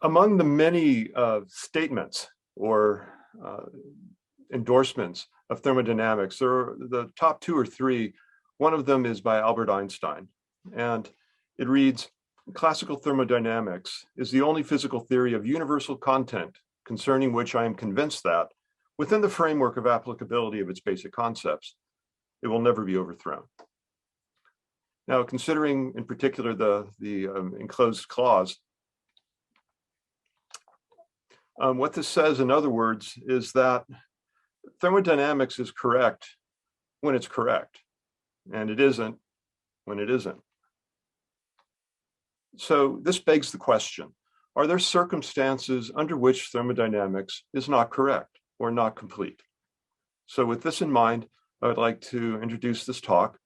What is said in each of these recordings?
Among the many statements or endorsements of thermodynamics, there are the top two or three. One of them is by Albert Einstein, and it reads, "Classical thermodynamics is the only physical theory of universal content concerning which I am convinced that, within the framework of applicability of its basic concepts, it will never be overthrown." Now, considering in particular the enclosed clause, what this says, in other words, is that thermodynamics is correct when it's correct, and it isn't when it isn't. So this begs the question, are there circumstances under which thermodynamics is not correct or not complete? So with this in mind, I would like to introduce this talk,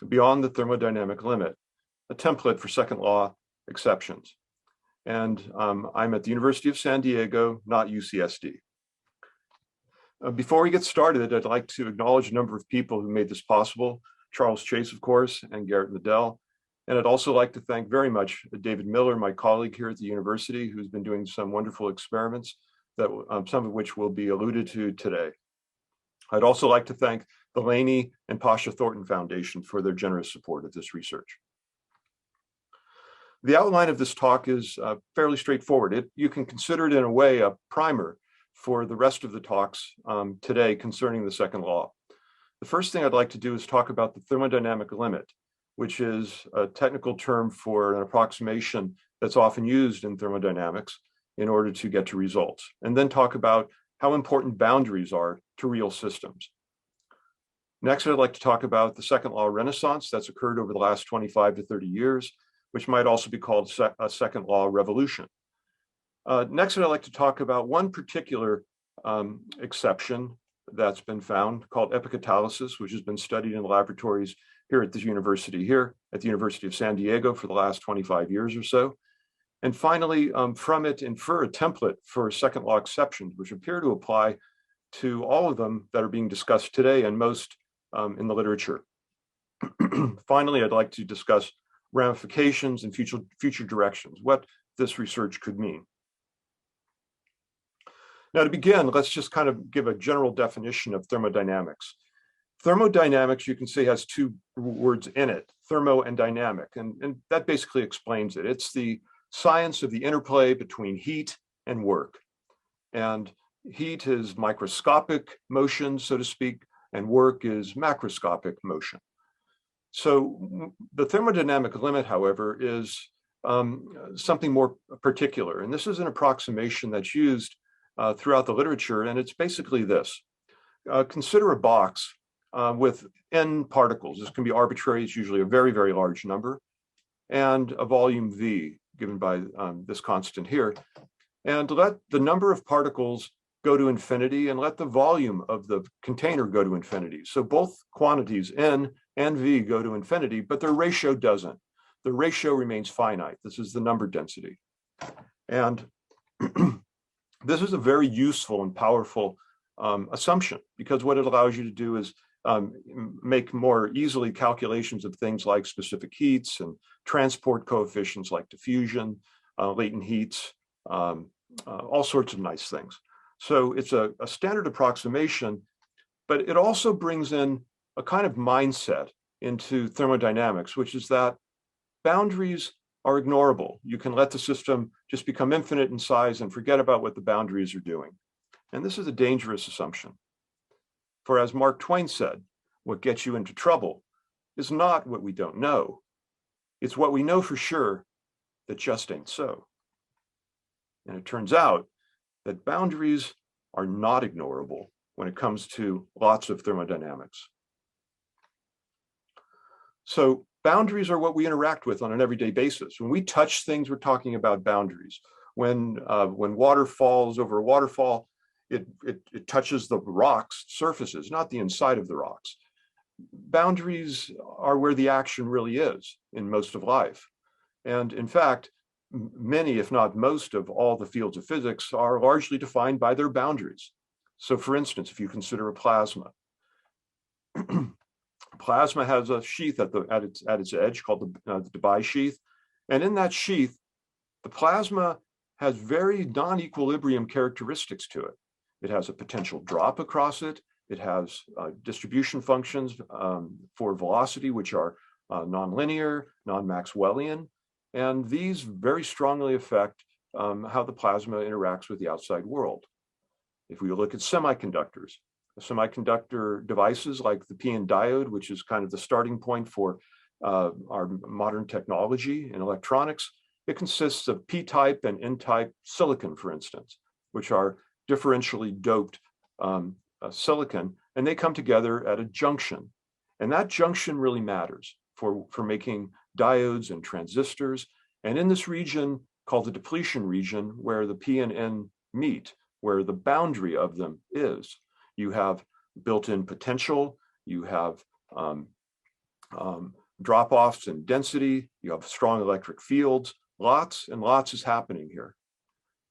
Beyond the Thermodynamic Limit, a template for second law exceptions. And I'm at the University of San Diego, not UCSD. Before we get started, I'd like to acknowledge a number of people who made this possible: Charles Chase, of course, and Garrett Liddell. And I'd also like to thank very much David Miller, my colleague here at the university, who's been doing some wonderful experiments, that some of which will be alluded to today. I'd also like to thank the Laney and Pasha Thornton Foundation for their generous support of this research. The outline of this talk is fairly straightforward. You can consider it in a way a primer for the rest of the talks today concerning the second law. The first thing I'd like to do is talk about the thermodynamic limit, which is a technical term for an approximation that's often used in thermodynamics in order to get to results, and then talk about how important boundaries are to real systems. Next, I'd like to talk about the second law renaissance that's occurred over the last 25 to 30 years, which might also be called a second law revolution. Next, I'd like to talk about one particular exception that's been found called epicatalysis, which has been studied in laboratories here at the University of San Diego for the last 25 years or so. And finally, from it, infer a template for second law exceptions, which appear to apply to all of them that are being discussed today and most in the literature. Finally, I'd like to discuss ramifications and future directions, what this research could mean. Now, to begin, let's just kind of give a general definition of thermodynamics. Thermodynamics, you can see, has two words in it, thermo and dynamic, and that basically explains it. It's the science of the interplay between heat and work. And heat is microscopic motion, so to speak, and work is macroscopic motion. So the thermodynamic limit, however, is something more particular. And this is an approximation that's used throughout the literature, and it's basically this. Consider a box with n particles. This can be arbitrary. It's usually a very, very large number, and a volume V given by this constant here. And let the number of particles go to infinity and let the volume of the container go to infinity. So both quantities n and v go to infinity, but their ratio doesn't. The ratio remains finite. This is the number density. And this is a very useful and powerful assumption, because what it allows you to do is make more easily calculations of things like specific heats and transport coefficients like diffusion, latent heats, all sorts of nice things. So it's a standard approximation, but it also brings in a kind of mindset into thermodynamics, which is that boundaries are ignorable. You can let the system just become infinite in size and forget about what the boundaries are doing. And this is a dangerous assumption. For as Mark Twain said, what gets you into trouble is not what we don't know. It's what we know for sure that just ain't so. And it turns out that boundaries are not ignorable when it comes to lots of thermodynamics. So boundaries are what we interact with on an everyday basis. When we touch things, we're talking about boundaries. When water falls over a waterfall, it touches the rocks surfaces, not the inside of the rocks. Boundaries are where the action really is in most of life. And in fact, many, if not most, of all the fields of physics are largely defined by their boundaries. So for instance, if you consider a plasma, plasma has a sheath at its edge called the Debye sheath. And in that sheath, the plasma has very non-equilibrium characteristics to it. It has a potential drop across it. It has distribution functions for velocity, which are nonlinear, non-Maxwellian, and these very strongly affect how the plasma interacts with the outside world. If we look at semiconductors devices like the p-in diode, which is kind of the starting point for our modern technology in electronics, it consists of p-type and n-type silicon, for instance, which are differentially doped silicon, and they come together at a junction. And that junction really matters for making diodes and transistors. And in this region called the depletion region, where the p and n meet, where the boundary of them is, you have built-in potential, you have drop-offs in density, you have strong electric fields, lots and lots is happening here.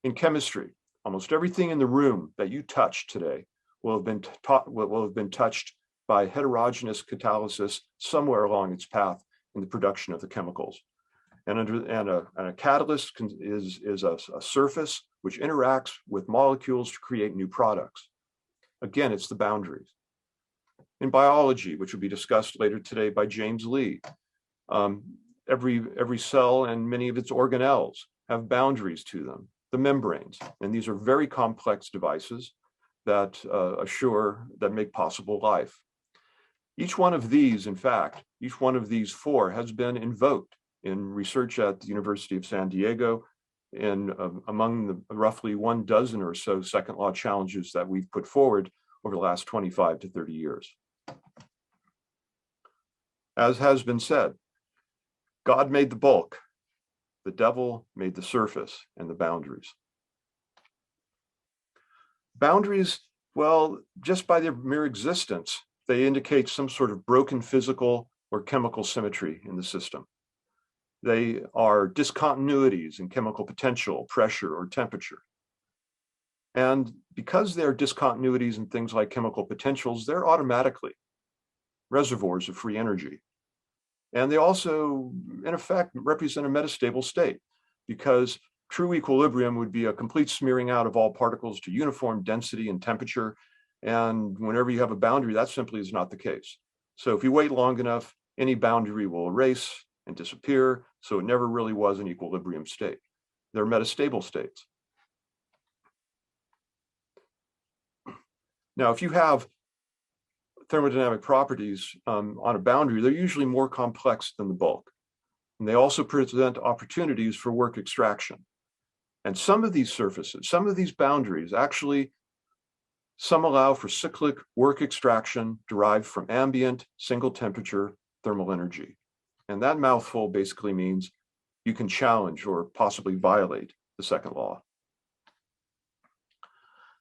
In chemistry, almost everything in the room that you touch today will have been touched by heterogeneous catalysis somewhere along its path in the production of the chemicals. And a catalyst is a surface which interacts with molecules to create new products. Again, it's the boundaries. In biology, which will be discussed later today by James Lee, every cell and many of its organelles have boundaries to them, the membranes, and these are very complex devices that make possible life. Each one of these, in fact, each one of these four has been invoked in research at the University of San Diego among the roughly 12 or so second law challenges that we've put forward over the last 25 to 30 years. As has been said, God made the bulk, the devil made the surface and the boundaries. Boundaries, well, just by their mere existence, they indicate some sort of broken physical or chemical symmetry in the system. They are discontinuities in chemical potential, pressure, or temperature. And because they're discontinuities in things like chemical potentials, they're automatically reservoirs of free energy. And they also, in effect, represent a metastable state, because true equilibrium would be a complete smearing out of all particles to uniform density and temperature. And whenever you have a boundary, that simply is not the case. So if you wait long enough, any boundary will erase and disappear. So it never really was an equilibrium state. They're metastable states. Now, if you have thermodynamic properties on a boundary, they're usually more complex than the bulk. And they also present opportunities for work extraction. And some of these surfaces, some of these boundaries, actually, some allow for cyclic work extraction derived from ambient, single temperature thermal energy. And that mouthful basically means you can challenge or possibly violate the second law.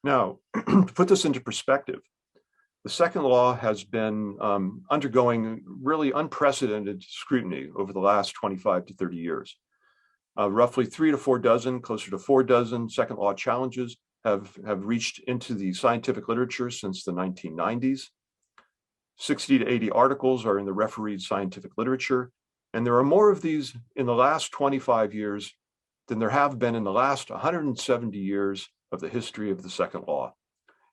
Now, to put this into perspective, the second law has been undergoing really unprecedented scrutiny over the last 25 to 30 years. Roughly 3 to 4 dozen, closer to 4 dozen second law challenges have reached into the scientific literature since the 1990s. 60 to 80 articles are in the refereed scientific literature. And there are more of these in the last 25 years than there have been in the last 170 years of the history of the second law.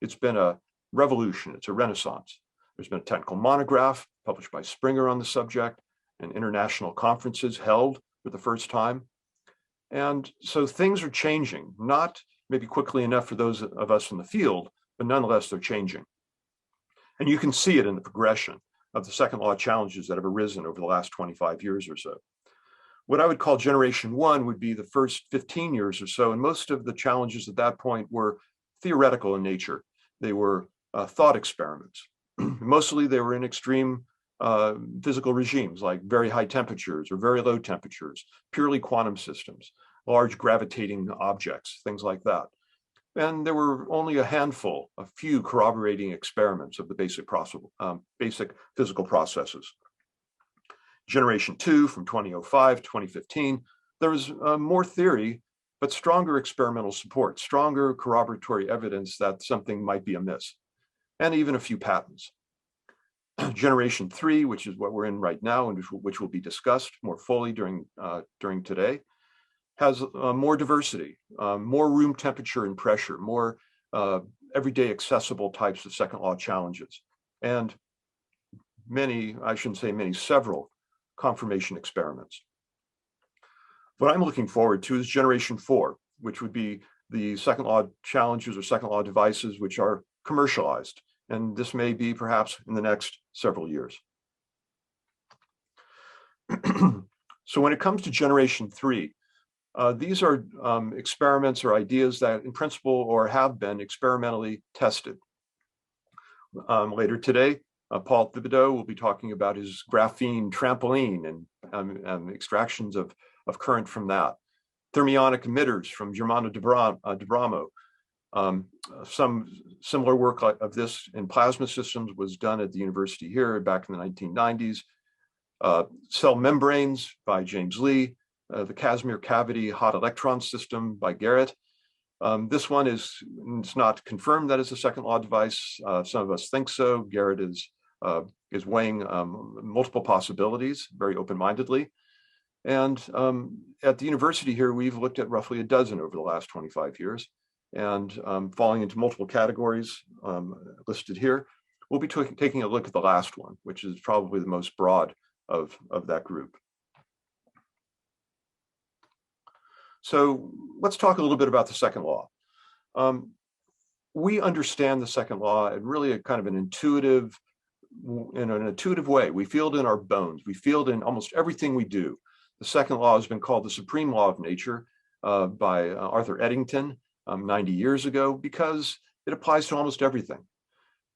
It's been a revolution, it's a renaissance. There's been a technical monograph published by Springer on the subject, and international conferences held for the first time. And so things are changing, not maybe quickly enough for those of us in the field, but nonetheless, they're changing. And you can see it in the progression of the second law challenges that have arisen over the last 25 years or so. What I would call generation one would be the first 15 years or so, and most of the challenges at that point were theoretical in nature. They were thought experiments. Mostly they were in extreme physical regimes like very high temperatures or very low temperatures, purely quantum systems, large gravitating objects, things like that. And there were only a few corroborating experiments of the basic physical processes. Generation two, from 2005 to 2015, there was more theory, but stronger experimental support, stronger corroboratory evidence that something might be amiss, and even a few patents. Generation three, which is what we're in right now, and which will be discussed more fully during today, has more diversity, more room temperature and pressure, more everyday accessible types of second law challenges, and many, I shouldn't say many, several confirmation experiments. What I'm looking forward to is generation 4, which would be the second law challenges or second law devices which are commercialized. And this may be perhaps in the next several years. So when it comes to generation 3, these are experiments or ideas that in principle or have been experimentally tested. Later today, Paul Thibodeau will be talking about his graphene trampoline and extractions of current from that. Thermionic emitters from Germano di Bramo. Some similar work of this in plasma systems was done at the university here back in the 1990s. Cell membranes by James Lee. The Casimir cavity hot electron system by Garrett. This one it's not confirmed that it's a second law device. Some of us think so. Garrett is weighing multiple possibilities very open-mindedly. And at the university here, we've looked at roughly a dozen over the last 25 years, and falling into multiple categories listed here. We'll be taking a look at the last one, which is probably the most broad of that group. So let's talk a little bit about the second law. We understand the second law in really a kind of an intuitive way. We feel it in our bones. We feel it in almost everything we do. The second law has been called the supreme law of nature by Arthur Eddington 90 years ago because it applies to almost everything.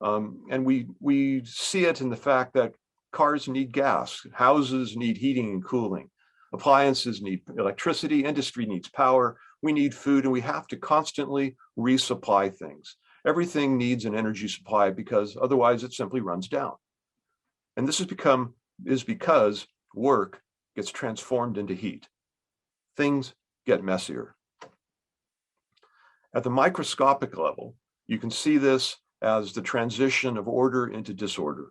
And we see it in the fact that cars need gas, houses need heating and cooling, appliances need electricity, industry needs power, we need food, and we have to constantly resupply things. Everything needs an energy supply because otherwise it simply runs down. And this is because work gets transformed into heat. Things get messier. At the microscopic level, you can see this as the transition of order into disorder.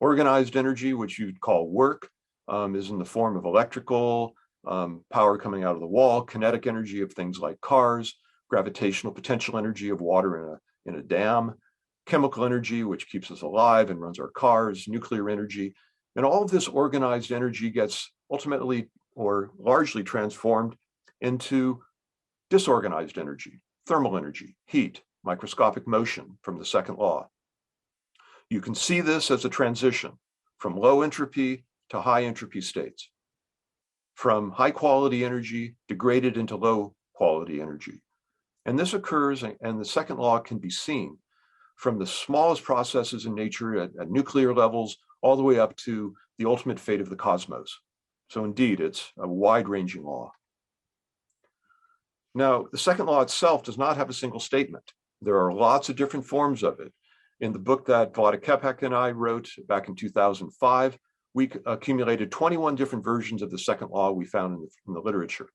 Organized energy, which you'd call work, is in the form of electrical, power coming out of the wall, kinetic energy of things like cars, gravitational potential energy of water in a dam, chemical energy, which keeps us alive and runs our cars, nuclear energy. And all of this organized energy gets ultimately or largely transformed into disorganized energy, thermal energy, heat, microscopic motion from the second law. You can see this as a transition from low entropy to high entropy states, from high quality energy degraded into low quality energy. And this occurs, and the second law can be seen from the smallest processes in nature at nuclear levels all the way up to the ultimate fate of the cosmos. So indeed, it's a wide-ranging law. Now, the second law itself does not have a single statement. There are lots of different forms of it. In the book that Phi Beta Kappa and I wrote back in 2005, we accumulated 21 different versions of the second law we found in the literature.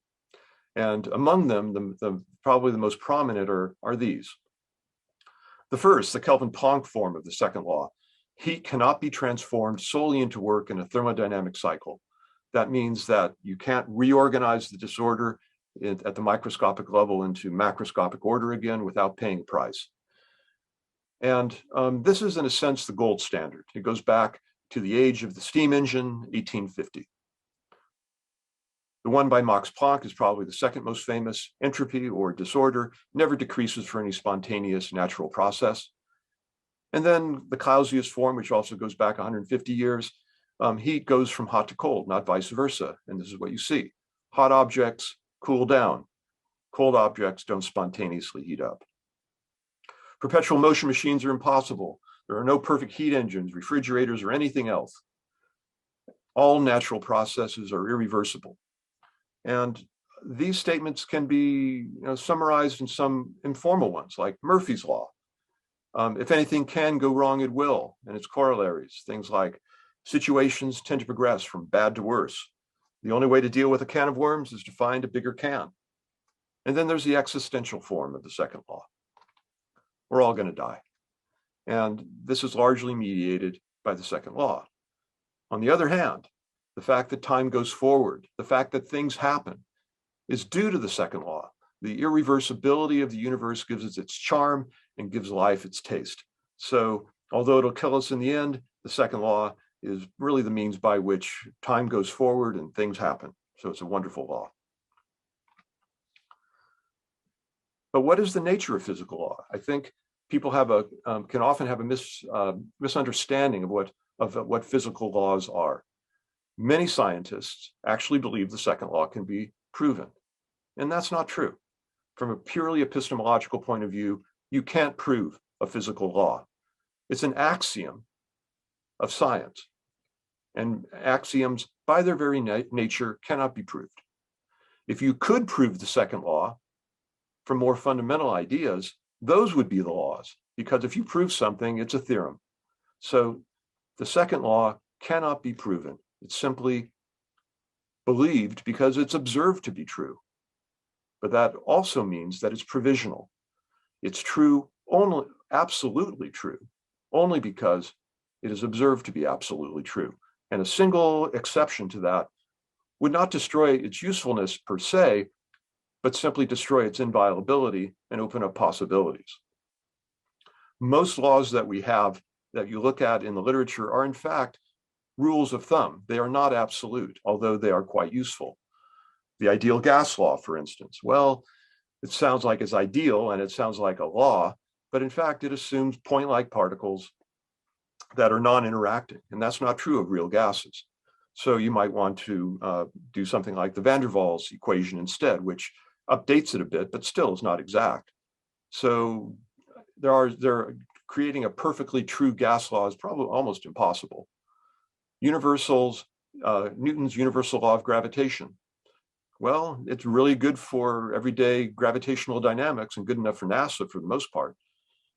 And among them, probably the most prominent are these. The first, the Kelvin-Planck form of the second law. Heat cannot be transformed solely into work in a thermodynamic cycle. That means that you can't reorganize the disorder at the microscopic level into macroscopic order again without paying a price. And this is, in a sense, the gold standard. It goes back to the age of the steam engine, 1850. The one by Max Planck is probably the second most famous. Entropy, or disorder, never decreases for any spontaneous natural process. And then the Clausius form, which also goes back 150 years, heat goes from hot to cold, not vice versa. And this is what you see. Hot objects cool down. Cold objects don't spontaneously heat up. Perpetual motion machines are impossible. There are no perfect heat engines, refrigerators, or anything else. All natural processes are irreversible. And these statements can be summarized in some informal ones, like Murphy's Law. If anything can go wrong, it will, and its corollaries, things like situations tend to progress from bad to worse. The only way to deal with a can of worms is to find a bigger can. And then there's the existential form of the second law. We're all going to die. And this is largely mediated by the second law. On the other hand, the fact that time goes forward, the fact that things happen, is due to the second law. The irreversibility of the universe gives it its charm and gives life its taste. So although it'll kill us in the end, the second law is really the means by which time goes forward and things happen. So it's a wonderful law. But what is the nature of physical law? I think people can often have a misunderstanding of what physical laws are. Many scientists actually believe the second law can be proven, and that's not true. From a purely epistemological point of view, you can't prove a physical law. It's an axiom of science, and axioms, by their very nature, cannot be proved. If you could prove the second law from more fundamental ideas, those would be the laws, because if you prove something, it's a theorem. So the second law cannot be proven. It's simply believed because it's observed to be true. But that also means that it's provisional. It's true only, absolutely true, only because it is observed to be absolutely true. And a single exception to that would not destroy its usefulness per se, but simply destroy its inviolability and open up possibilities. Most laws that we have that you look at in the literature are in fact rules of thumb. They are not absolute, although they are quite useful. The ideal gas law, for instance, well, it sounds like it's ideal and it sounds like a law, but in fact, it assumes point-like particles that are non-interacting, and that's not true of real gases. So you might want to do something like the van der Waals equation instead, which updates it a bit, but still is not exact. So they're creating a perfectly true gas law is probably almost impossible. Universals, Newton's universal law of gravitation. Well, it's really good for everyday gravitational dynamics and good enough for NASA for the most part.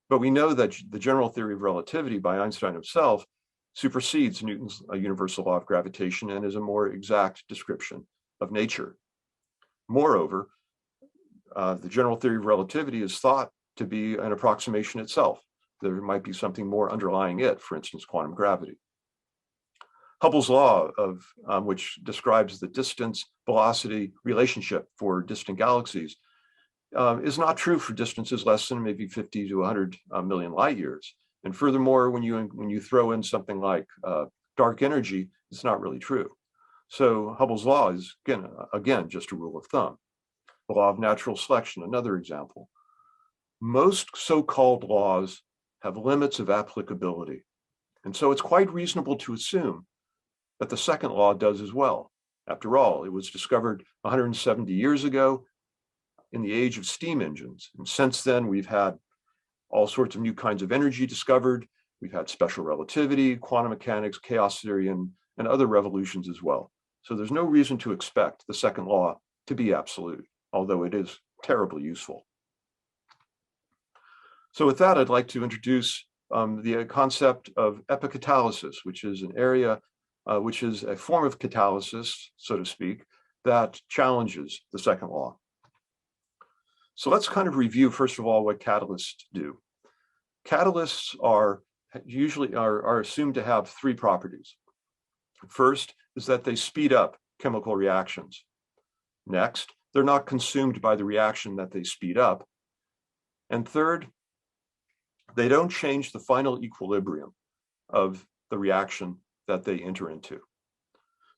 But we know that the general theory of relativity by Einstein himself supersedes Newton's universal law of gravitation and is a more exact description of nature. Moreover, the general theory of relativity is thought to be an approximation itself. There might be something more underlying it, for instance, quantum gravity. Hubble's law, which describes the distance-velocity relationship for distant galaxies, is not true for distances less than maybe 50 to 100 million light years. And furthermore, when you throw in something like dark energy, it's not really true. So Hubble's law is, again, just a rule of thumb. The law of natural selection, another example. Most so-called laws have limits of applicability. And so it's quite reasonable to assume that the second law does as well. After all, it was discovered 170 years ago in the age of steam engines. And since then, we've had all sorts of new kinds of energy discovered. We've had special relativity, quantum mechanics, chaos theory, and other revolutions as well. So there's no reason to expect the second law to be absolute, although it is terribly useful. So with that, I'd like to introduce the concept of epicatalysis, which is an area, which is a form of catalysis, so to speak, that challenges the second law. So let's kind of review, first of all, what catalysts do. Catalysts are usually assumed to have three properties. First is that they speed up chemical reactions. Next, they're not consumed by the reaction that they speed up. And third, they don't change the final equilibrium of the reaction that they enter into.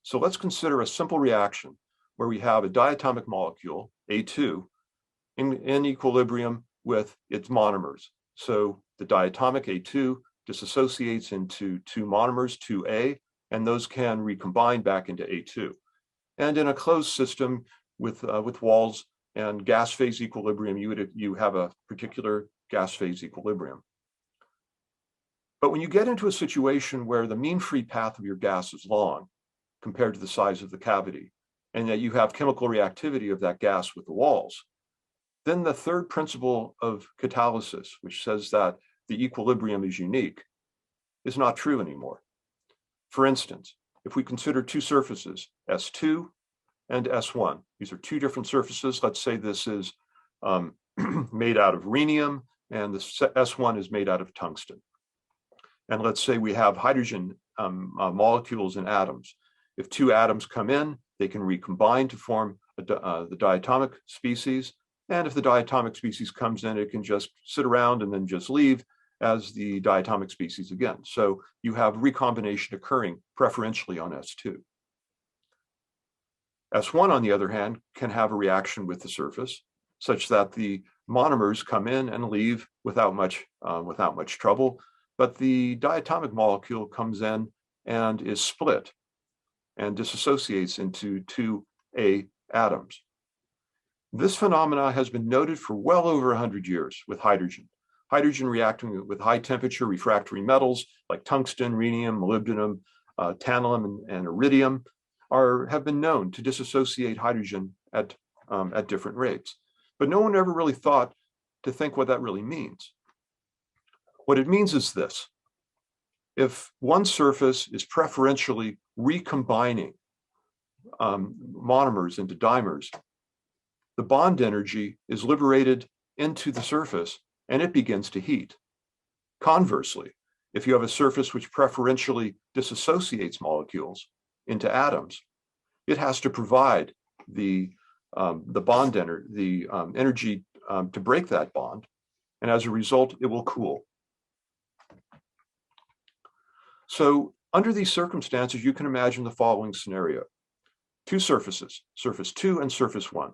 So let's consider a simple reaction where we have a diatomic molecule, A2, in equilibrium with its monomers. So the diatomic A2 dissociates into two monomers, 2A, and those can recombine back into A2. And in a closed system with walls and gas phase equilibrium, you have a particular gas phase equilibrium. But when you get into a situation where the mean free path of your gas is long compared to the size of the cavity, and that you have chemical reactivity of that gas with the walls, then the third principle of catalysis, which says that the equilibrium is unique, is not true anymore. For instance, if we consider two surfaces, S2 and S1, these are two different surfaces. Let's say this is made out of rhenium and the S1 is made out of tungsten. And let's say we have hydrogen molecules and atoms. If two atoms come in, they can recombine to form the diatomic species. And if the diatomic species comes in, it can just sit around and then just leave as the diatomic species again. So you have recombination occurring preferentially on S2. S1, on the other hand, can have a reaction with the surface such that the monomers come in and leave without much trouble, but the diatomic molecule comes in and is split and dissociates into two A atoms. This phenomena has been noted for well over 100 years with hydrogen. Hydrogen reacting with high temperature refractory metals like tungsten, rhenium, molybdenum, tantalum, and iridium have been known to dissociate hydrogen at different rates. But no one ever really thought to think what that really means. What it means is this. If one surface is preferentially recombining monomers into dimers, the bond energy is liberated into the surface and it begins to heat. Conversely, if you have a surface which preferentially disassociates molecules into atoms, it has to provide the bond energy to break that bond, and as a result, it will cool. So under these circumstances, you can imagine the following scenario. Two surfaces, surface 2 and surface 1,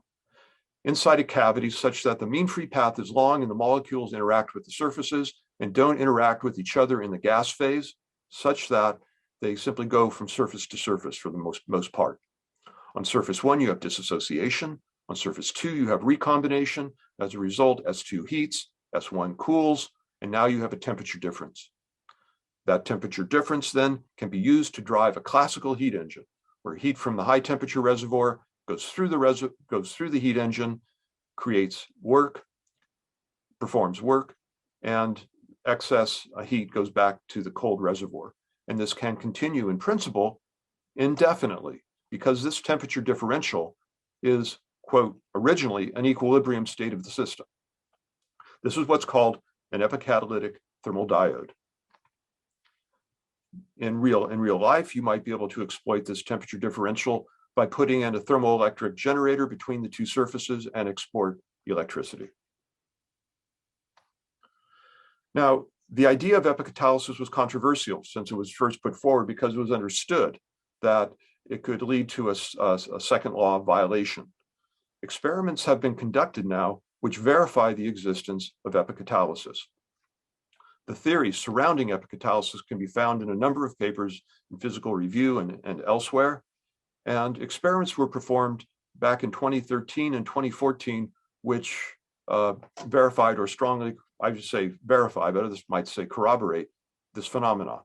inside a cavity such that the mean free path is long and the molecules interact with the surfaces and don't interact with each other in the gas phase, such that they simply go from surface to surface for the most part. On surface 1, you have dissociation. On surface 2, you have recombination. As a result, S2 heats, S1 cools, and now you have a temperature difference. That temperature difference then can be used to drive a classical heat engine, where heat from the high temperature reservoir goes through the heat engine, creates work, performs work, and excess heat goes back to the cold reservoir. And this can continue in principle indefinitely, because this temperature differential is, quote, originally an equilibrium state of the system. This is what's called an epicatalytic thermal diode. In real life, you might be able to exploit this temperature differential by putting in a thermoelectric generator between the two surfaces and export electricity. Now, the idea of epicatalysis was controversial since it was first put forward because it was understood that it could lead to a second law violation. Experiments have been conducted now which verify the existence of epicatalysis. The theories surrounding epicatalysis can be found in a number of papers in Physical Review and elsewhere. And experiments were performed back in 2013 and 2014, which verified, or strongly, I would say verify, but others might say corroborate this phenomenon.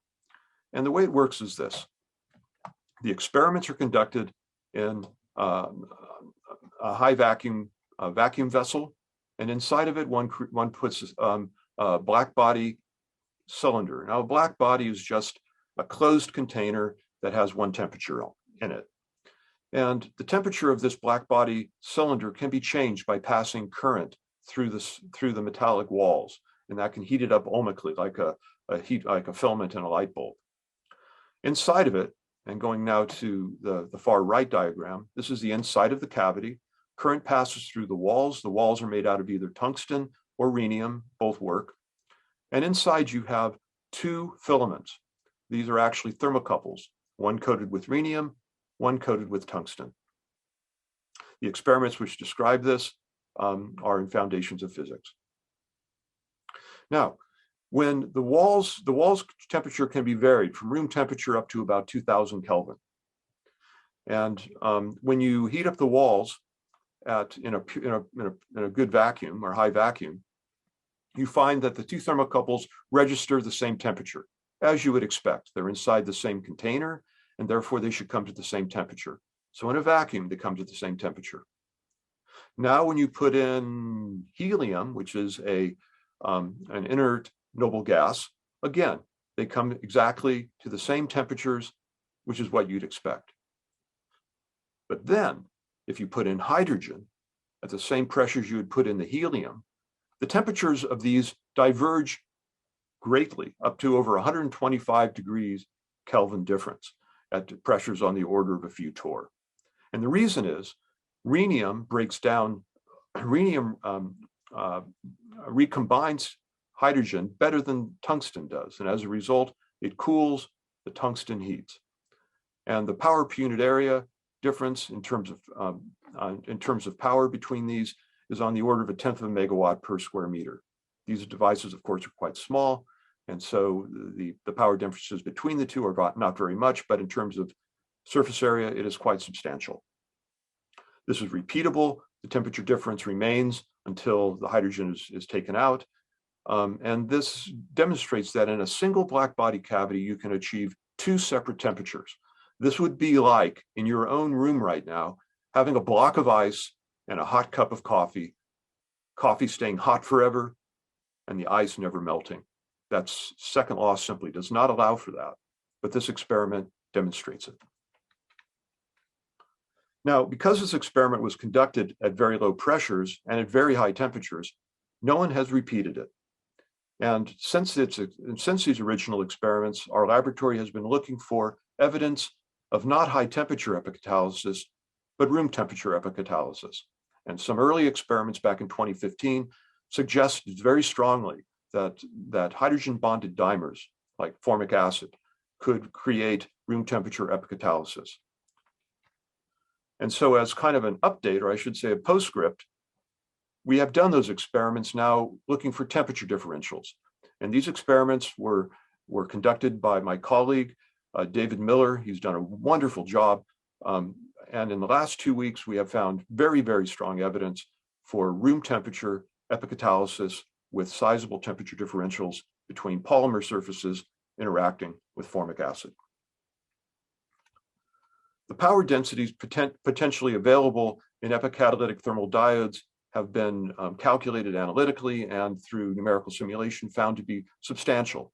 And the way it works is this. The experiments are conducted in a high vacuum vessel, and inside of it, one puts a black body cylinder. Now, a black body is just a closed container that has one temperature in it. And the temperature of this black body cylinder can be changed by passing current through the metallic walls, and that can heat it up ohmically, like a filament in a light bulb. Inside of it, and going now to the far right diagram, this is the inside of the cavity. Current passes through the walls. The walls are made out of either tungsten or rhenium, both work. And inside you have two filaments. These are actually thermocouples, one coated with rhenium, one coated with tungsten. The experiments which describe this are in Foundations of Physics. Now, when the walls temperature can be varied from room temperature up to about 2000 Kelvin. And when you heat up the walls in a good vacuum or high vacuum, you find that the two thermocouples register the same temperature, as you would expect. They're inside the same container, and therefore they should come to the same temperature. So in a vacuum, they come to the same temperature. Now, when you put in helium, which is an inert noble gas, again, they come exactly to the same temperatures, which is what you'd expect. But then, if you put in hydrogen at the same pressures you would put in the helium, the temperatures of these diverge greatly, up to over 125 degrees Kelvin difference at pressures on the order of a few torr. And the reason is Rhenium breaks down, rhenium recombines hydrogen better than tungsten does. And as a result, it cools, the tungsten heats. And the power per unit area difference in terms of power between these is on the order of 1/10 of a megawatt per square meter. These devices, of course, are quite small. And so the power differences between the two are not very much, but in terms of surface area, it is quite substantial. This is repeatable. The temperature difference remains until the hydrogen is taken out. And this demonstrates that in a single black body cavity, you can achieve 2 separate temperatures. This would be like in your own room right now, having a block of ice and a hot cup of coffee, coffee staying hot forever, and the ice never melting. That's second law simply does not allow for that, but this experiment demonstrates it. Now, because this experiment was conducted at very low pressures and at very high temperatures, no one has repeated it. And since these original experiments, our laboratory has been looking for evidence of not high temperature epicatalysis, but room temperature epicatalysis. And some early experiments back in 2015 suggested very strongly that hydrogen bonded dimers, like formic acid, could create room temperature epicatalysis. And so as kind of an update, or I should say a postscript, we have done those experiments now looking for temperature differentials. And these experiments were conducted by my colleague, David Miller. He's done a wonderful job. And in the last 2 weeks, we have found very, very strong evidence for room temperature epicatalysis with sizable temperature differentials between polymer surfaces interacting with formic acid. The power densities potentially available in epicatalytic thermal diodes have been calculated analytically and through numerical simulation found to be substantial.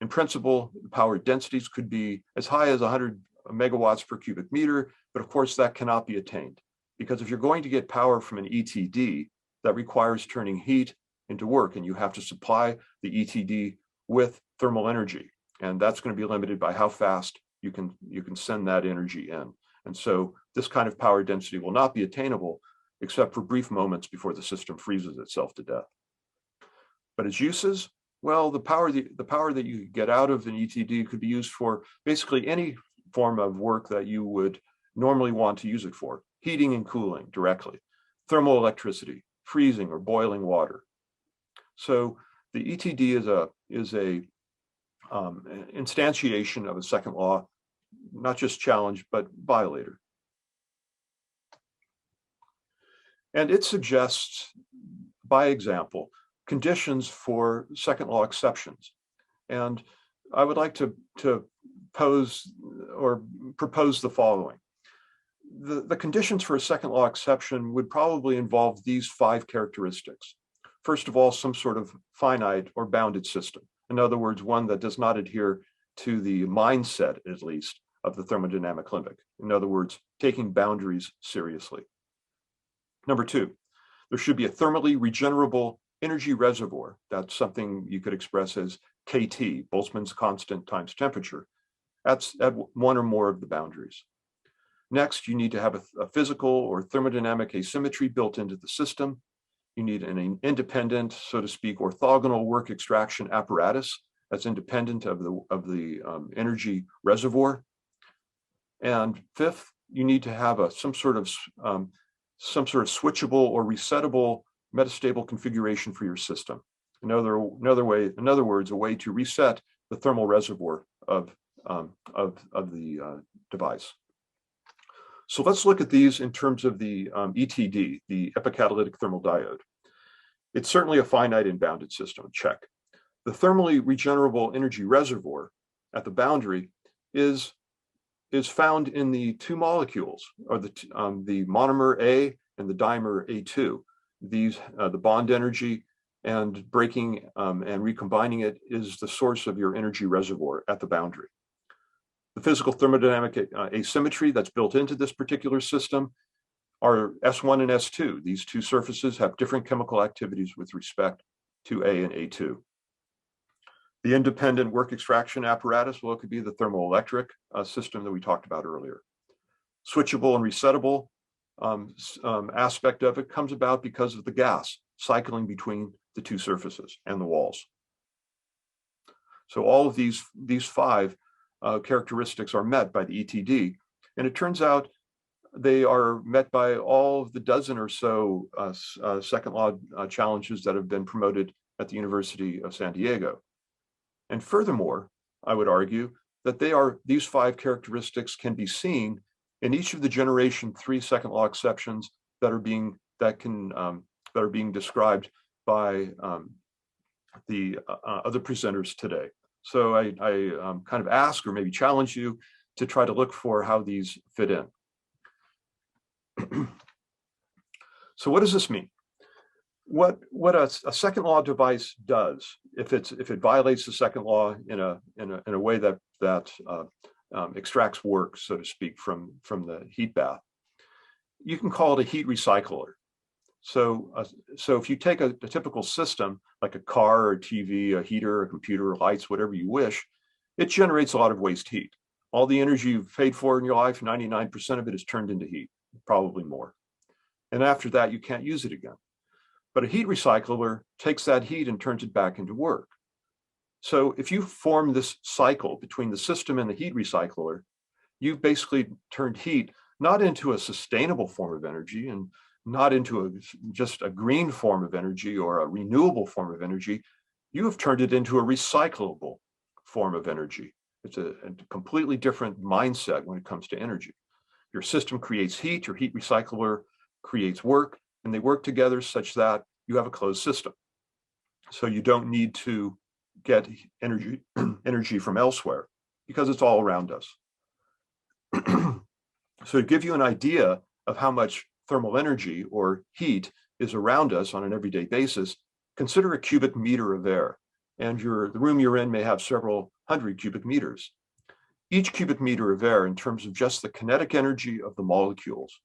In principle, the power densities could be as high as 100 megawatts per cubic meter, but of course that cannot be attained, because if you're going to get power from an ETD, that requires turning heat into work, and you have to supply the ETD with thermal energy, and that's going to be limited by how fast you can send that energy in. And so this kind of power density will not be attainable except for brief moments before the system freezes itself to death. But its uses, well, the power that you get out of an ETD could be used for basically any form of work that you would normally want to use it for: heating and cooling directly, thermal electricity, freezing or boiling water. So the ETD is a instantiation of a second law, not just challenge, but violator. And it suggests, by example, conditions for second law exceptions. And I would like to pose or propose the following. The conditions for a second law exception would probably involve these 5 characteristics. First of all, some sort of finite or bounded system. In other words, one that does not adhere to the mindset, at least, of the thermodynamic limit. In other words, taking boundaries seriously. Number 2, there should be a thermally regenerable energy reservoir. That's something you could express as KT, Boltzmann's constant times temperature. That's at one or more of the boundaries. Next, you need to have a physical or thermodynamic asymmetry built into the system. You need an independent, so to speak, orthogonal work extraction apparatus that's independent of the energy reservoir. And fifth, you need to have some sort of switchable or resettable metastable configuration for your system. In other words, a way to reset the thermal reservoir of the device. So let's look at these in terms of the ETD, the epicatalytic thermal diode. It's certainly a finite and bounded system, check. The thermally regenerable energy reservoir at the boundary is found in the 2 molecules, or the monomer A and the dimer A2. These, the bond energy and breaking and recombining it is the source of your energy reservoir at the boundary. The physical thermodynamic asymmetry that's built into this particular system are S1 and S2. These 2 surfaces have different chemical activities with respect to A and A2. The independent work extraction apparatus, well, it could be the thermoelectric system that we talked about earlier. Switchable and resettable, aspect of it comes about because of the gas cycling between the two surfaces and the walls. So all of these five characteristics are met by the ETD, and it turns out they are met by all of the dozen or so second law challenges that have been promoted at the University of San Diego. And furthermore, I would argue that these five characteristics can be seen in each of the generation 3 second law exceptions that are being described by the other presenters today. So I kind of ask or maybe challenge you to try to look for how these fit in. So what does this mean? What a second law device does, if it violates the second law in a way that extracts work, so to speak, from the heat bath, you can call it a heat recycler. So if you take a typical system like a car or a TV, a heater, a computer, lights, whatever you wish, it generates a lot of waste heat. All the energy you've paid for in your life, 99% of it is turned into heat, probably more. And after that, you can't use it again. But a heat recycler takes that heat and turns it back into work. So if you form this cycle between the system and the heat recycler, you've basically turned heat not into a sustainable form of energy and not into just a green form of energy or a renewable form of energy. You have turned it into a recyclable form of energy. It's a completely different mindset when it comes to energy. Your system creates heat, your heat recycler creates work, and they work together such that you have a closed system. So you don't need to get energy from elsewhere because it's all around us. So to give you an idea of how much thermal energy or heat is around us on an everyday basis, consider a cubic meter of air. And the room you're in may have several hundred cubic meters. Each cubic meter of air, in terms of just the kinetic energy of the molecules,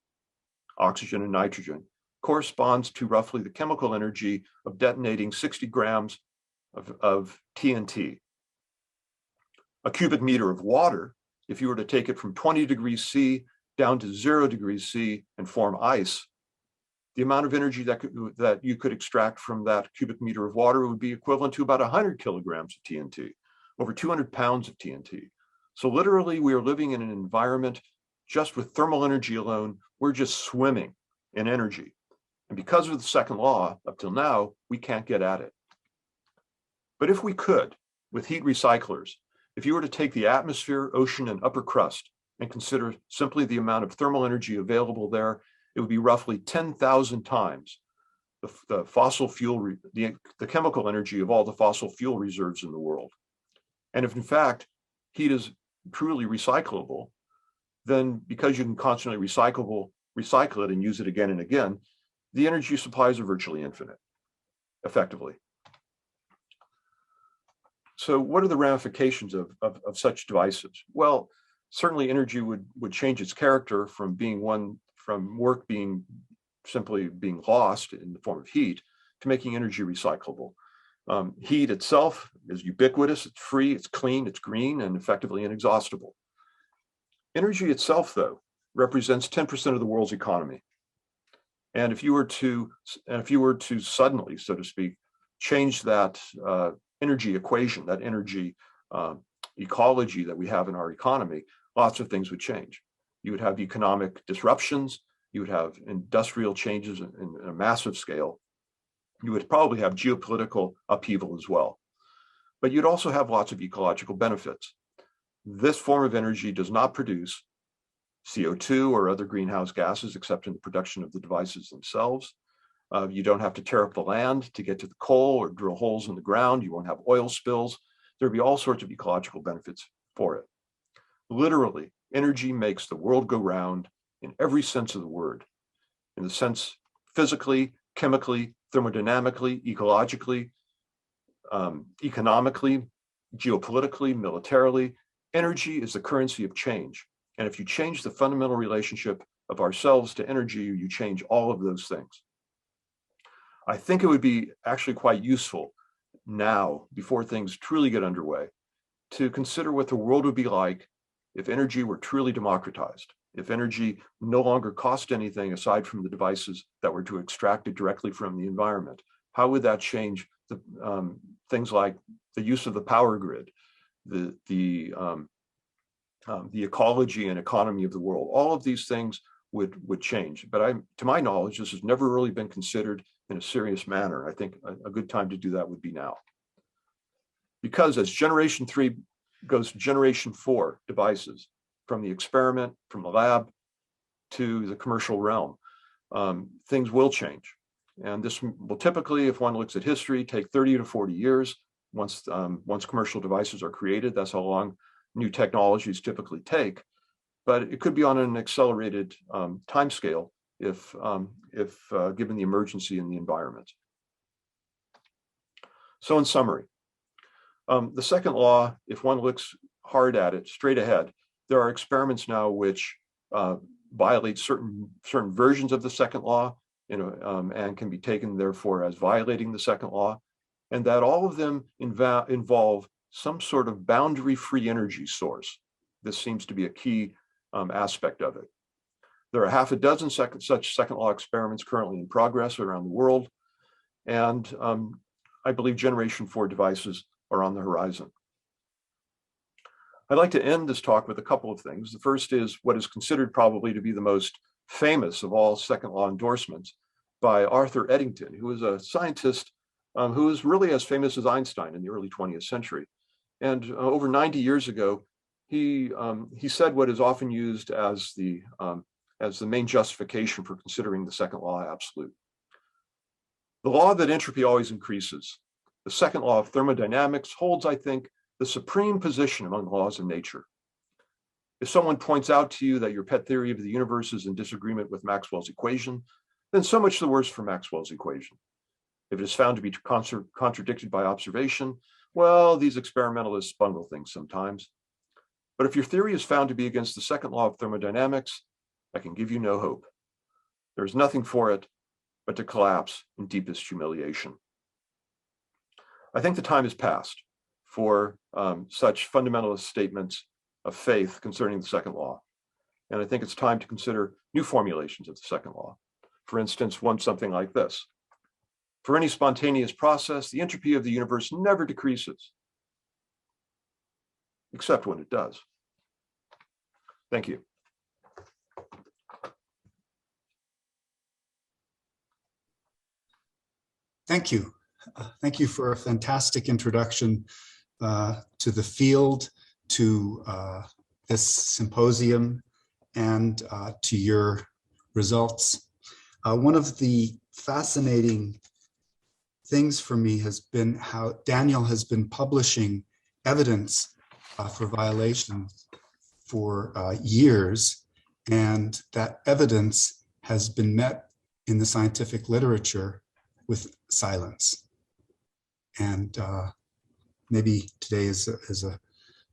oxygen and nitrogen, corresponds to roughly the chemical energy of detonating 60 grams of TNT. A cubic meter of water, if you were to take it from 20 degrees C down to 0 degrees C and form ice, the amount of energy that you could extract from that cubic meter of water would be equivalent to about 100 kilograms of TNT, over 200 pounds of TNT. So literally, we are living in an environment just with thermal energy alone. We're just swimming in energy. And because of the second law, up till now, we can't get at it. But if we could, with heat recyclers, if you were to take the atmosphere, ocean, and upper crust and consider simply the amount of thermal energy available there, it would be roughly 10,000 times the fossil fuel, the chemical energy of all the fossil fuel reserves in the world. And if in fact heat is truly recyclable, then because you can constantly recycle it and use it again and again, the energy supplies are virtually infinite, effectively. So what are the ramifications of such devices? Well, certainly energy would change its character from work being simply being lost in the form of heat to making energy recyclable. Heat itself is ubiquitous, it's free, it's clean, it's green, and effectively inexhaustible. Energy itself, though, represents 10% of the world's economy. And if you were to suddenly, so to speak, change that energy equation, that energy ecology that we have in our economy, lots of things would change. You would have economic disruptions, you would have industrial changes in a massive scale. You would probably have geopolitical upheaval as well. But you'd also have lots of ecological benefits. This form of energy does not produce CO2 or other greenhouse gases except in the production of the devices themselves. You don't have to tear up the land to get to the coal or drill holes in the ground. You won't have oil spills. There'd be all sorts of ecological benefits for it. Literally, energy makes the world go round in every sense of the word, in the sense physically, chemically, thermodynamically, ecologically, economically, geopolitically, militarily. Energy is the currency of change. And if you change the fundamental relationship of ourselves to energy, you change all of those things. I think it would be actually quite useful now, before things truly get underway, to consider what the world would be like if energy were truly democratized. If energy no longer cost anything aside from the devices that were to extract it directly from the environment, how would that change the things like the use of the power grid, the ecology and economy of the world? All of these things would change. But to my knowledge, this has never really been considered in a serious manner. I think a good time to do that would be now. Because as generation 3 goes to generation 4 devices, from the experiment, from the lab to the commercial realm, things will change. And this will typically, if one looks at history, take 30 to 40 years. Once commercial devices are created, that's how long new technologies typically take. But it could be on an accelerated timescale if given the emergency in the environment. So in summary, the second law, if one looks hard at it, straight ahead, there are experiments now which violate certain versions of the second law, and can be taken therefore as violating the second law, and that all of them involve some sort of boundary-free energy source. This seems to be a key aspect of it. There are half a dozen such second law experiments currently in progress around the world, and I believe generation 4 devices are on the horizon. I'd like to end this talk with a couple of things. The first is what is considered probably to be the most famous of all second law endorsements by Arthur Eddington, who is a scientist who was really as famous as Einstein in the early 20th century. And over 90 years ago, he said what is often used as the main justification for considering the second law absolute. The law that entropy always increases, the second law of thermodynamics, holds, I think, the supreme position among laws of nature. If someone points out to you that your pet theory of the universe is in disagreement with Maxwell's equation, then so much the worse for Maxwell's equation. If it is found to be contradicted by observation, well, these experimentalists bungle things sometimes. But if your theory is found to be against the second law of thermodynamics, I can give you no hope. There is nothing for it but to collapse in deepest humiliation. I think the time has passed for such fundamentalist statements of faith concerning the second law. And I think it's time to consider new formulations of the second law. For instance, something like this. For any spontaneous process, the entropy of the universe never decreases, except when it does. Thank you. Thank you. Thank you for a fantastic introduction to the field, to this symposium, and to your results. One of the fascinating things for me has been how Daniel has been publishing evidence for violations for years, and that evidence has been met in the scientific literature with silence. And maybe today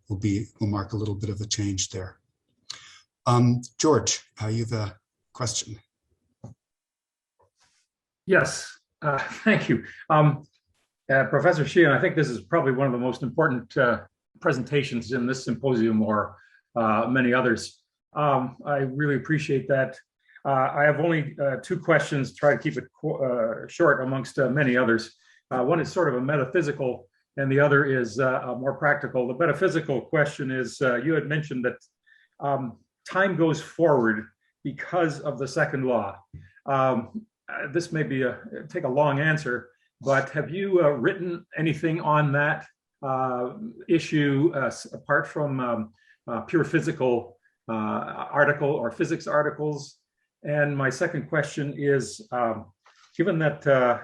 will mark a little bit of a change there. George, you have a question. Yes, thank you. Professor Sheehan, I think this is probably one of the most important presentations in this symposium, or many others. I really appreciate that. I have only two questions, try to keep it short amongst many others. One is sort of a metaphysical, and the other is more practical. The metaphysical question is, you had mentioned that time goes forward because of the second law. This may be take a long answer, but have you written anything on that issue apart from pure physical article or physics articles? And my second question is, given that the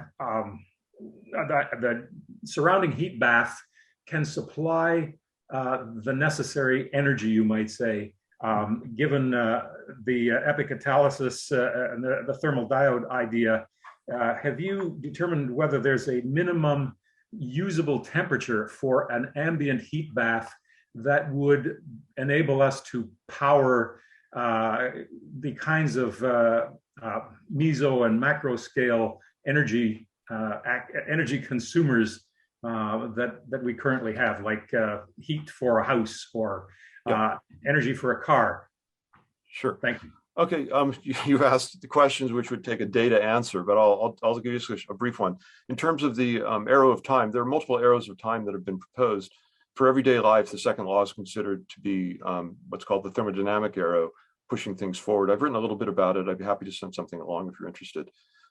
surrounding heat bath can supply the necessary energy, you might say, given the epicatalysis and the thermal diode idea, have you determined whether there's a minimum usable temperature for an ambient heat bath that would enable us to power the kinds of meso and macro scale energy consumers that we currently have, like heat for a house or energy for a car? Sure. Thank you. Okay, you asked the questions which would take a day to answer, but I'll give you a brief one. In terms of the arrow of time, there are multiple arrows of time that have been proposed. For everyday life, the second law is considered to be what's called the thermodynamic arrow, pushing things forward. I've written a little bit about it. I'd be happy to send something along if you're interested.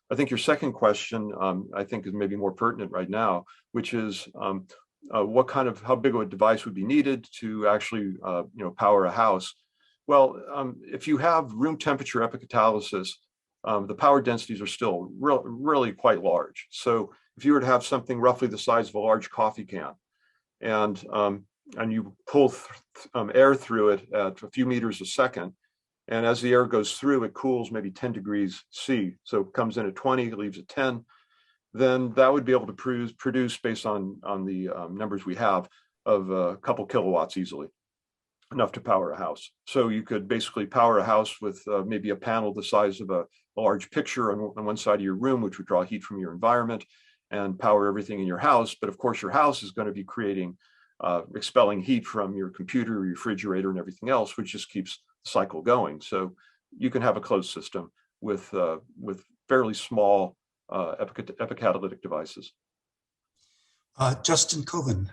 I think your second question, I think, is maybe more pertinent right now, which is how big of a device would be needed to actually power a house. Well, if you have room temperature epicatalysis, the power densities are still really quite large. So if you were to have something roughly the size of a large coffee can, and you pull air through it at a few meters a second, and as the air goes through, it cools maybe 10 degrees C. So it comes in at 20, it leaves at 10. Then that would be able to produce based on the numbers we have of a couple kilowatts easily, enough to power a house. So you could basically power a house with maybe a panel the size of a large picture on one side of your room, which would draw heat from your environment and power everything in your house. But of course, your house is going to be expelling heat from your computer, your refrigerator, and everything else, which just keeps the cycle going. So you can have a closed system with fairly small epicatalytic devices. Justin Coven.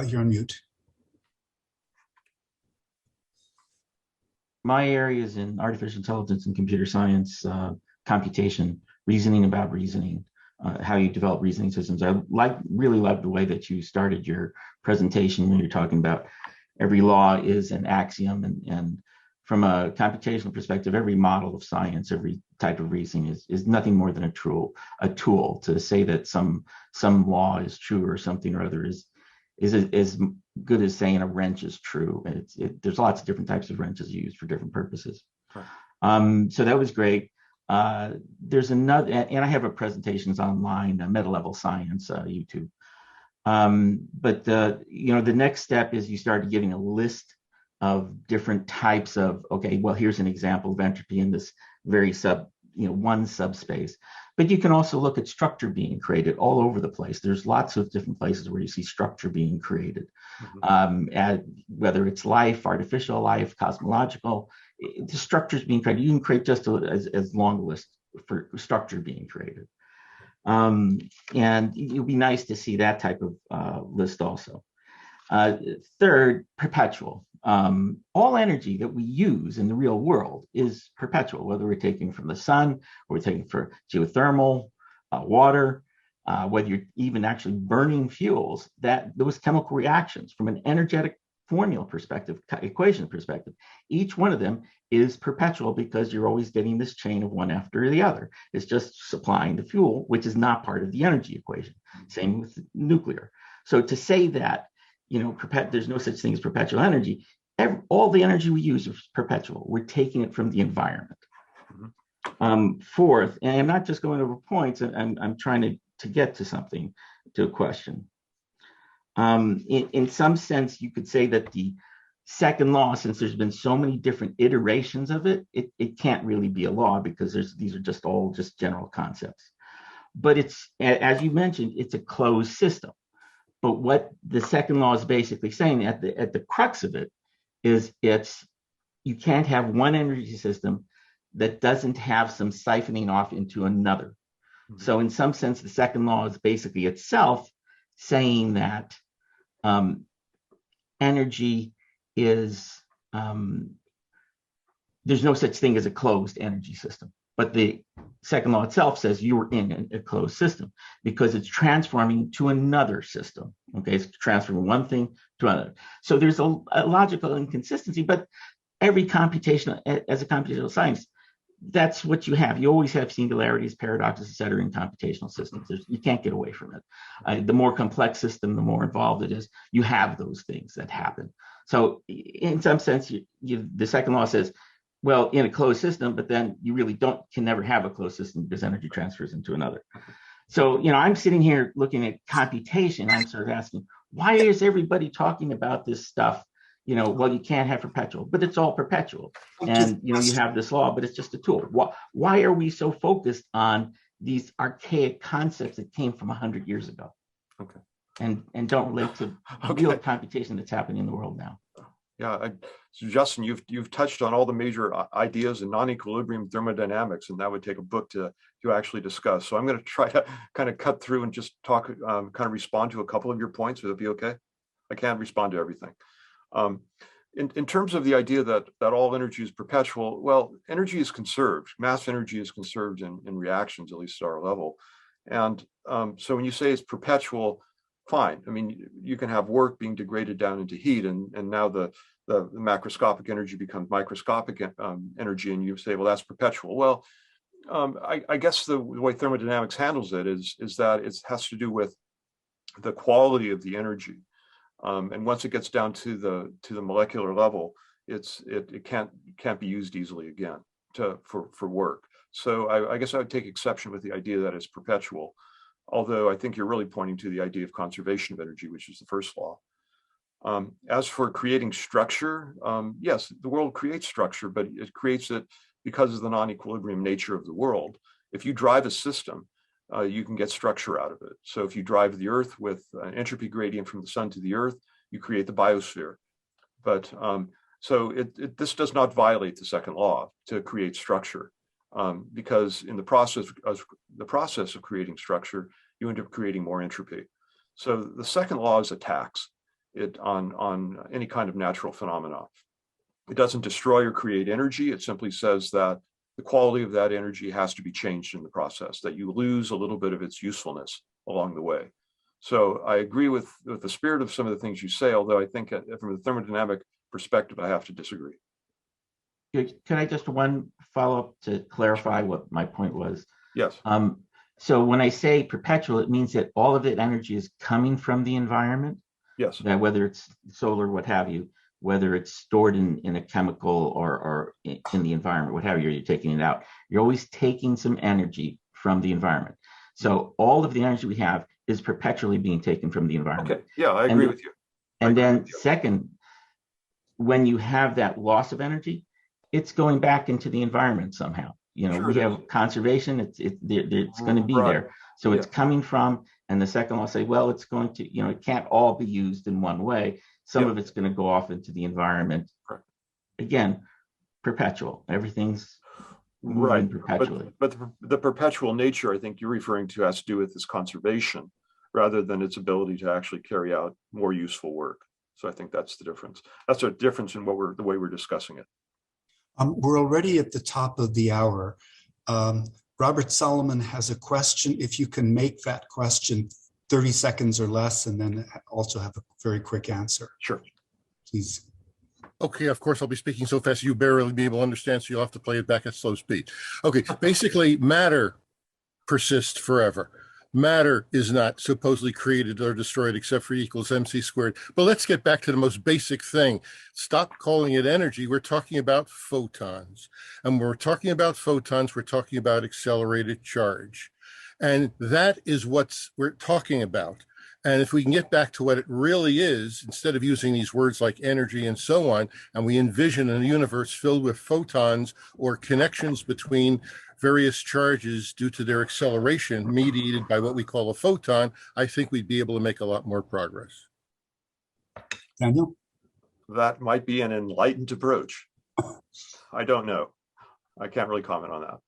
You're on mute. My area is in artificial intelligence and computer science, computation, reasoning about reasoning, how you develop reasoning systems. I really like the way that you started your presentation when you're talking about every law is an axiom, and from a computational perspective, every model of science, every type of reasoning is nothing more than a tool to say that some law is true or something or other is as good as saying a wrench is true. There's lots of different types of wrenches used for different purposes. Right. So that was great. There's another, and I have a presentations online, meta-level science, YouTube. But the next step is you started giving a list of different types of, okay, well, here's an example of entropy in this very one subspace. But you can also look at structure being created all over the place. There's lots of different places where you see structure being created, whether it's life, artificial life, cosmological, the structures being created. You can create just as long a list for structure being created. And it would be nice to see that type of list also. Third, perpetual. All energy that we use in the real world is perpetual, whether we're taking from the sun, or we're taking for geothermal, water, whether you're even actually burning fuels, that those chemical reactions from an energetic formula perspective, equation perspective, each one of them is perpetual because you're always getting this chain of one after the other. It's just supplying the fuel, which is not part of the energy equation. Same with nuclear. So to say that, there's no such thing as perpetual energy. All the energy we use is perpetual. We're taking it from the environment. Fourth, and I'm not just going over points, I'm trying to get to something, to a question. In some sense, you could say that the second law, since there's been so many different iterations of it, it can't really be a law because these are just all general concepts. But it's, as you mentioned, it's a closed system. But what the second law is basically saying at the crux of it is you can't have one energy system that doesn't have some siphoning off into another. So in some sense, the second law is basically itself saying that energy is, there's no such thing as a closed energy system. But the second law itself says you're in a closed system because it's transforming to another system. Okay, it's transferring one thing to another. So there's a logical inconsistency, but as a computational science, that's what you have. You always have singularities, paradoxes, et cetera, in computational systems. You can't get away from it. The more complex system, the more involved it is. You have those things that happen. So in some sense, the second law says, well, in a closed system, but then you really can never have a closed system because energy transfers into another. So, I'm sitting here looking at computation. I'm sort of asking, why is everybody talking about this stuff? Well, you can't have perpetual, but it's all perpetual. And, you have this law, but it's just a tool. Why are we so focused on these archaic concepts that came from 100 years ago? Okay. and don't relate to Okay. real computation that's happening in the world now. Yeah, so Justin, you've touched on all the major ideas in non-equilibrium thermodynamics, and that would take a book to actually discuss. So I'm going to try to kind of cut through and just talk, kind of respond to a couple of your points. Would it be okay? I can't respond to everything. In terms of the idea that all energy is perpetual, well, energy is conserved. Mass energy is conserved in reactions, at least at our level. And so when you say it's perpetual, fine. I mean, you can have work being degraded down into heat, and now the macroscopic energy becomes microscopic energy, and you say, well, that's perpetual. Well, I guess the way thermodynamics handles it is that it has to do with the quality of the energy. And once it gets down to the molecular level, it can't be used easily again for work. So I guess I would take exception with the idea that it's perpetual, although I think you're really pointing to the idea of conservation of energy, which is the first law. As for creating structure, yes, the world creates structure, but it creates it because of the non-equilibrium nature of the world. If you drive a system, you can get structure out of it. So if you drive the Earth with an entropy gradient from the sun to the Earth, you create the biosphere. But so this does not violate the second law to create structure, because in the process of creating structure, you end up creating more entropy. So the second law is a tax on any kind of natural phenomena. It doesn't destroy or create energy. It simply says that the quality of that energy has to be changed in the process, that you lose a little bit of its usefulness along the way. So I agree with the spirit of some of the things you say, although I think from the thermodynamic perspective, I have to disagree. Can I just one follow-up to clarify what my point was? Yes. So when I say perpetual, it means that all of that energy is coming from the environment. Yes. That whether it's solar, what have you, whether it's stored in a chemical or in the environment, what have you, you're taking it out. You're always taking some energy from the environment. So all of the energy we have is perpetually being taken from the environment. Okay. Yeah, I agree with you. And then second, when you have that loss of energy, it's going back into the environment somehow. You know, we have conservation, it's going to be there. So it's coming from, and the second law say, well, it's going to, you know, it can't all be used in one way. Some of it's going to go off into the environment. Again, perpetual. Everything's moving perpetually. But the perpetual nature, I think you're referring to, has to do with its conservation rather than its ability to actually carry out more useful work. So I think that's the difference. That's a difference in the way we're discussing it. We're already at the top of the hour. Robert Solomon has a question. If you can make that question 30 seconds or less, and then also have a very quick answer. Sure. Please. Okay, of course, I'll be speaking so fast you barely be able to understand, so you'll have to play it back at slow speed. Okay, basically, matter persists forever. Matter is not supposedly created or destroyed except for E equals mc squared. But let's get back to the most basic thing. Stop calling it energy. We're talking about photons. And when we're talking about photons, we're talking about accelerated charge. And that is what we're talking about. And if we can get back to what it really is, instead of using these words like energy and so on, and we envision a universe filled with photons or connections between various charges due to their acceleration mediated by what we call a photon, I think we'd be able to make a lot more progress. Daniel? That might be an enlightened approach. I don't know. I can't really comment on that.